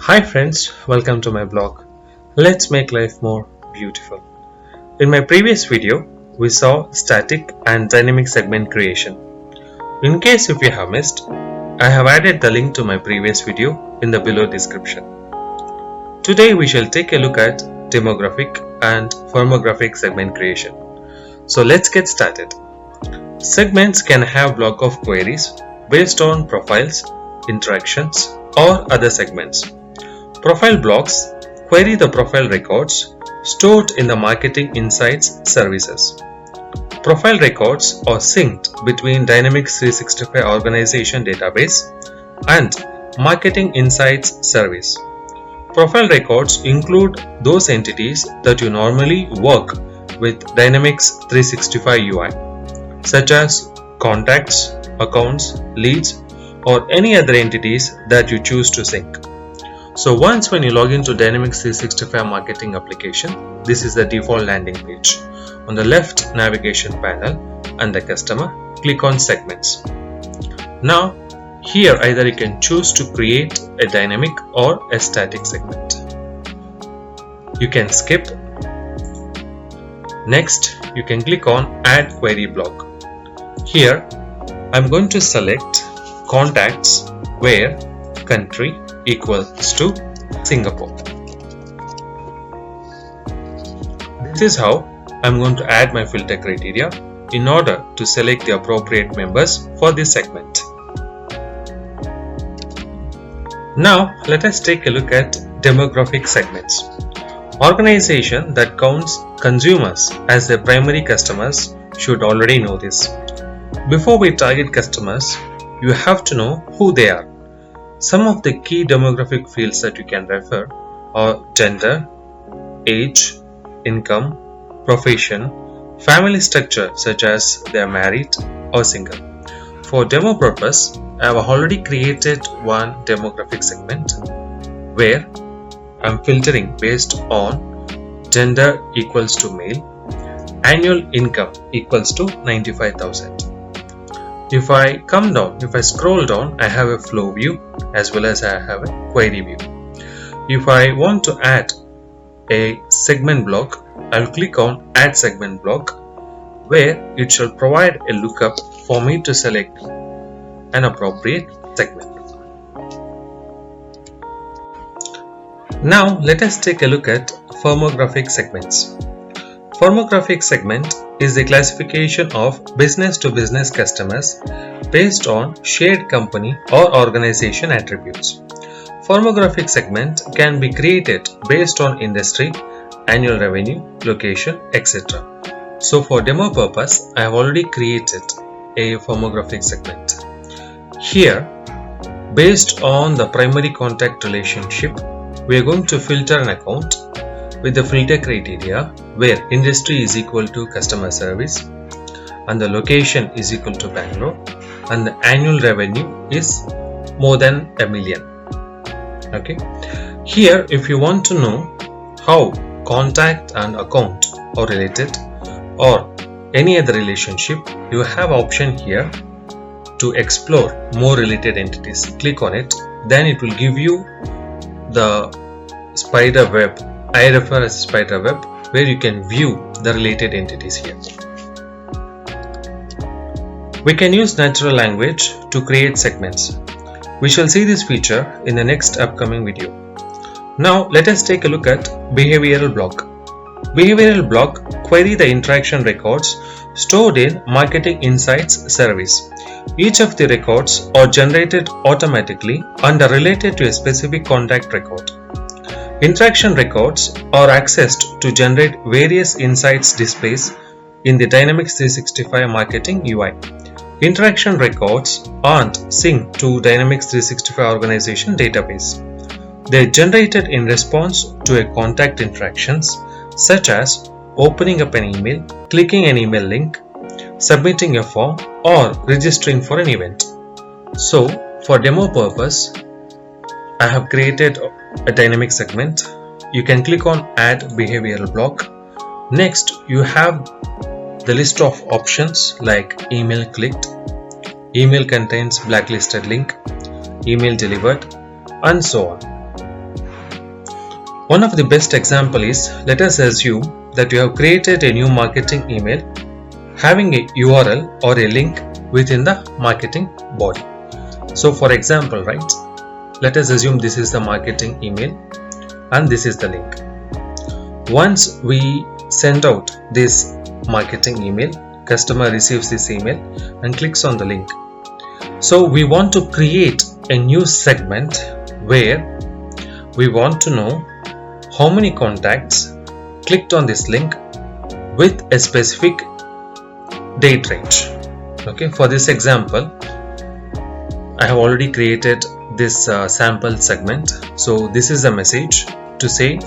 Hi friends, welcome to my blog. Let's make life more beautiful. In my previous video, we saw static and dynamic segment creation. In case if you have missed, I have added the link to my previous video in the below description. Today we shall take a look at demographic and firmographic segment creation. So let's get started. Segments can have block of queries based on profiles, interactions, or other segments. Profile blocks query the profile records stored in the Marketing Insights services. Profile records are synced between Dynamics 365 Organization Database and Marketing Insights service. Profile records include those entities that you normally work with Dynamics 365 UI, such as contacts, accounts, leads, or any other entities that you choose to sync. So once when you log into Dynamics 365 marketing application, this is the default landing page. On the left navigation panel and the customer, click on segments. Now here either you can choose to create a dynamic or a static segment. You can skip. Next you can click on add query block. Here I'm going to select contacts where country equals to Singapore. This is how I'm going to add my filter criteria in order to select the appropriate members for this segment. Now let us take a look at demographic segments. Organization that counts consumers as their primary customers should already know this. Before we target customers, you have to know who they are. Some of the key demographic fields that you can refer are gender, age, income, profession, family structure such as they are married or single. For demo purpose, I have already created one demographic segment where I am filtering based on gender equals to male, annual income equals to 95,000. If I come down, if I scroll down, I have a flow view as well as I have a query view. If I want to add a segment block, I will click on add segment block where it shall provide a lookup for me to select an appropriate segment. Now let us take a look at firmographic segments. Firmographic segment is the classification of business-to-business customers based on shared company or organization attributes. Firmographic segment can be created based on industry, annual revenue, location, etc. So for demo purpose, I have already created a firmographic segment. Here, based on the primary contact relationship, we are going to filter an account with the filter criteria where industry is equal to customer service and the location is equal to Bangalore and the annual revenue is more than $1 million. Okay. Here if you want to know how contact and account are related or any other relationship, you have option here to explore more related entities. Click on it, then it will give you the spider web. I refer as spider web where you can view the related entities here. We can use natural language to create segments. We shall see this feature in the next upcoming video. Now let us take a look at behavioral block. Behavioral block query the interaction records stored in Marketing Insights service. Each of the records are generated automatically and are related to a specific contact record. Interaction records are accessed to generate various insights displays in the Dynamics 365 Marketing UI. Interaction records aren't synced to Dynamics 365 Organization Database. They are generated in response to a contact interactions such as opening up an email, clicking an email link, submitting a form, or registering for an event. So for demo purpose, I have created a dynamic segment. You can click on add behavioral block. Next you have the list of options like email clicked, email contains blacklisted link, email delivered, and so on. One of the best example is, let us assume that you have created a new marketing email having a URL or a link within the marketing body. So for example, right, let us assume this is the marketing email and this is the link. Once we send out this marketing email, customer receives this email and clicks on the link. So we want to create a new segment where we want to know how many contacts clicked on this link with a specific date range. Okay, for this example, I have already created this sample segment. So this is the message to say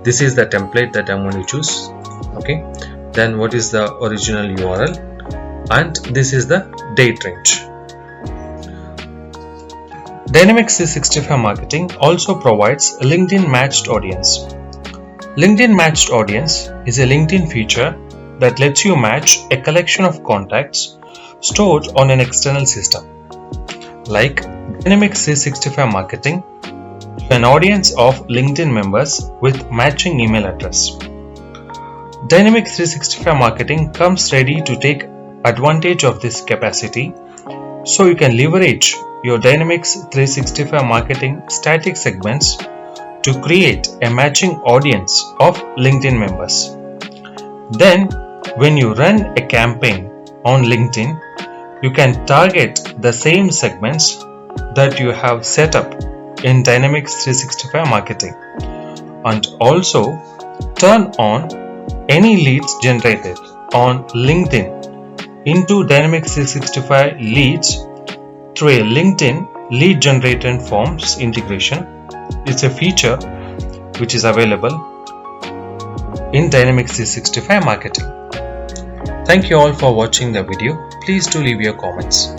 this is the template that I'm going to choose. Okay, then what is the original URL, and this is the date range. Dynamics 365 Marketing also provides a LinkedIn Matched Audience. LinkedIn Matched Audience is a LinkedIn feature that lets you match a collection of contacts stored on an external system. Like Dynamics 365 Marketing, an audience of LinkedIn members with matching email address. Dynamics 365 Marketing comes ready to take advantage of this capacity, so you can leverage your Dynamics 365 Marketing static segments to create a matching audience of LinkedIn members. Then, when you run a campaign on LinkedIn, you can target the same segments that you have set up in Dynamics 365 Marketing, and also turn on any leads generated on LinkedIn into Dynamics 365 leads through a LinkedIn lead generation forms integration. It's a feature which is available in Dynamics 365 Marketing. Thank you all for watching the video. Please do leave your comments.